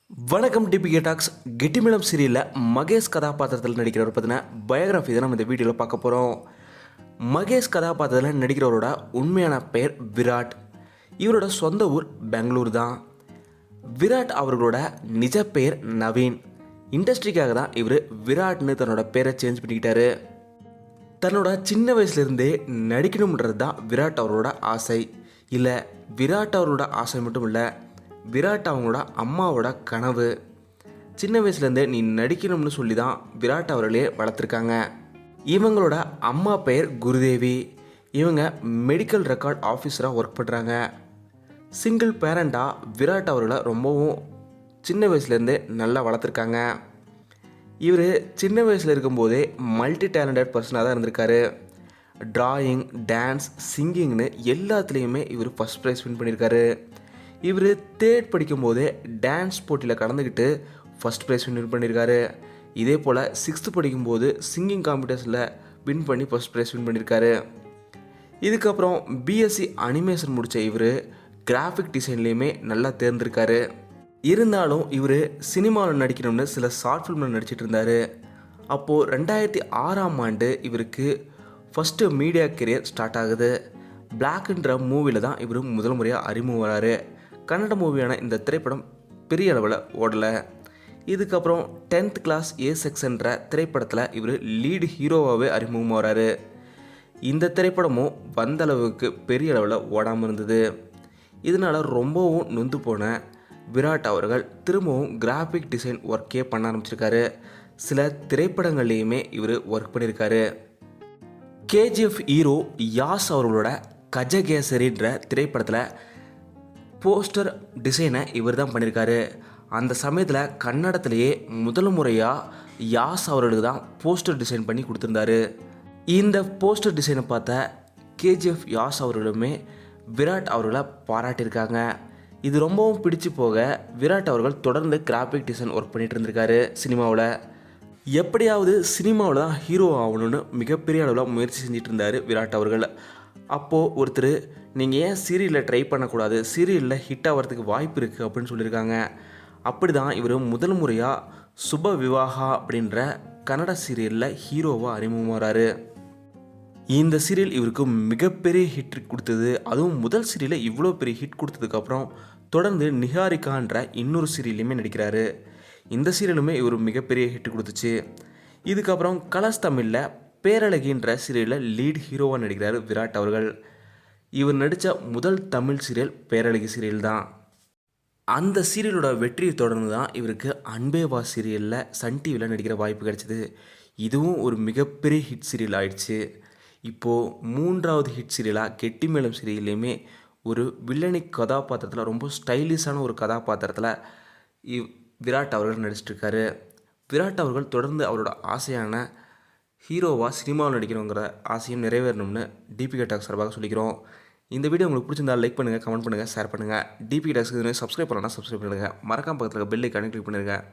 வணக்கம் DPK tax. கெட்டிமேளம் சீரியலில் மகேஷ் கதாபாத்திரத்தில் நடிக்கிறவர் பார்த்தீங்கன்னா பயோகிராஃபி தான் நம்ம இந்த வீடியோவில் பார்க்க போகிறோம். மகேஷ் கதாபாத்திரத்தில் நடிக்கிறவரோட உண்மையான பெயர் விராட். இவரோட சொந்த ஊர் பெங்களூர் தான். விராட் அவர்களோட நிஜ பெயர் நவீன். இண்டஸ்ட்ரிக்காக தான் இவர் விராட்னு தன்னோட பேரை சேஞ்ச் பண்ணிக்கிட்டாரு. தன்னோட சின்ன வயசுலேருந்தே நடிக்கணுன்றது தான் விராட் அவரோட ஆசை. இல்லை, விராட் அவரோட ஆசை மட்டும் இல்லை, விராட் அவங்களோட அம்மாவோட கனவு. சின்ன வயசுலேருந்தே நீ நடிக்கணும்னு சொல்லி தான் விராட் அவர்களே வளர்த்துருக்காங்க. இவங்களோட அம்மா பெயர் குருதேவி. இவங்க மெடிக்கல் ரெக்கார்ட் ஆஃபீஸராக ஒர்க் பண்ணுறாங்க. சிங்கிள் பேரண்டாக விராட் அவர்களை ரொம்பவும் சின்ன வயசுலேருந்தே நல்லா வளர்த்துருக்காங்க. இவர் சின்ன வயசில் இருக்கும்போதே மல்டி டேலண்டட் பர்சனாக தான் இருந்திருக்காரு. ட்ராயிங், டான்ஸ், சிங்கிங்னு எல்லாத்துலேயுமே இவர் ஃபஸ்ட் ப்ரைஸ் வின் பண்ணியிருக்காரு. இவர் தேர்ட் படிக்கும்போதே டான்ஸ் போட்டியில் கலந்துக்கிட்டு ஃபஸ்ட் ப்ரைஸ் வின் பண்ணியிருக்காரு. இதே போல் 6th படிக்கும்போது சிங்கிங் காம்படிஷனில் வின் பண்ணி ஃபஸ்ட் ப்ரைஸ் வின் பண்ணியிருக்காரு. இதுக்கப்புறம் பிஎஸ்சி அனிமேஷன் முடித்த இவர் கிராஃபிக் டிசைன்லேயுமே நல்லா தேர்ந்திருக்காரு. இருந்தாலும் இவர் சினிமாவில் நடிக்கணும்னு சில ஷார்ட் ஃபிலிமில் நடிச்சிட்டு இருந்தார். அப்போது 2006 இவருக்கு ஃபஸ்ட்டு மீடியா கெரியர் ஸ்டார்ட் ஆகுது. பிளாக்ன்ற மூவியில் தான் இவர் முதல் முறையாக அறிமுகம் வராரு. கன்னட மூவியான இந்த திரைப்படம் பெரிய அளவில் ஓடலை. இதுக்கப்புறம் 10th கிளாஸ் ஏ செக்ஷன்ற திரைப்படத்தில் இவர் லீடு ஹீரோவாகவே அறிமுகம் வராரு. இந்த திரைப்படமும் வந்த அளவுக்கு பெரிய அளவில் ஓடாமல் இருந்தது. இதனால் ரொம்பவும் நொந்து போன விராட் அவர்கள் திரும்பவும் கிராஃபிக் டிசைன் ஒர்க்கே பண்ண ஆரம்பிச்சிருக்காரு. சில திரைப்படங்கள்லேயுமே இவர் ஒர்க் பண்ணியிருக்காரு. கேஜிஎஃப் ஹீரோ யாஸ் அவர்களோட கஜகேசரின்ற திரைப்படத்தில் போஸ்டர் டிசைனை இவர் தான் பண்ணியிருக்காரு. அந்த சமயத்தில் கன்னடத்திலேயே முதல் முறையாக யாஸ் அவர்களுக்கு தான் போஸ்டர் டிசைன் பண்ணி கொடுத்துருந்தாரு. இந்த போஸ்டர் டிசைனை பார்த்த கேஜிஎஃப் யாஸ் அவர்களுமே விராட் அவர்களை பாராட்டியிருக்காங்க. இது ரொம்பவும் பிடிச்சு போக விராட் அவர்கள் தொடர்ந்து கிராஃபிக் டிசைன் ஒர்க் பண்ணிகிட்டு இருந்திருக்காரு. சினிமாவில் எப்படியாவது சினிமாவில் தான் ஹீரோ ஆகணும்னு மிகப்பெரிய அளவில் முயற்சி செஞ்சுட்டு இருந்தார் விராட் அவர்கள். அப்போது ஒருத்தர், நீங்கள் ஏன் சீரியலில் ட்ரை பண்ணக்கூடாது, சீரியலில் ஹிட் ஆகிறதுக்கு வாய்ப்பு இருக்குது அப்படின்னு சொல்லியிருக்காங்க. அப்படி தான் இவர் முதல் முறையாக சுப விவாகா அப்படின்ற கன்னட சீரியலில் ஹீரோவாக அறிமுகம் வராரு. இந்த சீரியல் இவருக்கு மிகப்பெரிய ஹிட் கொடுத்தது. அதுவும் முதல் சீரியலில் இவ்வளோ பெரிய ஹிட் கொடுத்ததுக்கப்புறம் தொடர்ந்து நிஹாரிகான்ற இன்னொரு சீரியல்லையுமே நடிக்கிறாரு. இந்த சீரியலுமே இவர் மிகப்பெரிய ஹிட் கொடுத்துச்சு. இதுக்கப்புறம் கலர்ஸ் தமிழில் பேரழகின்ற சீரியலில் லீட் ஹீரோவாக நடிக்கிறார் விராட் அவர்கள். இவர் நடித்த முதல் தமிழ் சீரியல் பேரழகி சீரியல் தான். அந்த சீரியலோட வெற்றியை தொடர்ந்து தான் இவருக்கு அன்பேவா சீரியலில் சன் டிவியில் நடிக்கிற வாய்ப்பு கிடைச்சிது. இதுவும் ஒரு மிகப்பெரிய ஹிட் சீரியல் ஆயிடுச்சு. இப்போது 3வது ஹிட் சீரியலாக கெட்டிமேளம் சீரியல்லையுமே ஒரு வில்லனிக் கதாபாத்திரத்தில், ரொம்ப ஸ்டைலிஷான ஒரு கதாபாத்திரத்தில் விராட் அவர்கள் நடிச்சிட்ருக்காரு. விராட் அவர்கள் தொடர்ந்து அவரோட ஆசையான ஹீரோவாக சினிமாவில் நடிக்கணுங்கிற ஆசையும் நிறைவேறணும்னு டிபிகே டாக்ஸ் சார்பாக சொல்லிக்கிறோம். இந்த வீடியோ உங்களுக்கு பிடிச்சிருந்தால் லைக் பண்ணுங்கள், கமெண்ட் பண்ணுங்கள், ஷேர் பண்ணுங்கள். டிபிகே டாக்ஸ்க்கு சப்ஸ்கிரைப் பண்ணலாம், சப்ஸ்கிரைப் பண்ணுங்கள். மறக்காம பக்கத்தில் பெல் ஐக்கானை கிளிக் பண்ணுங்கள்.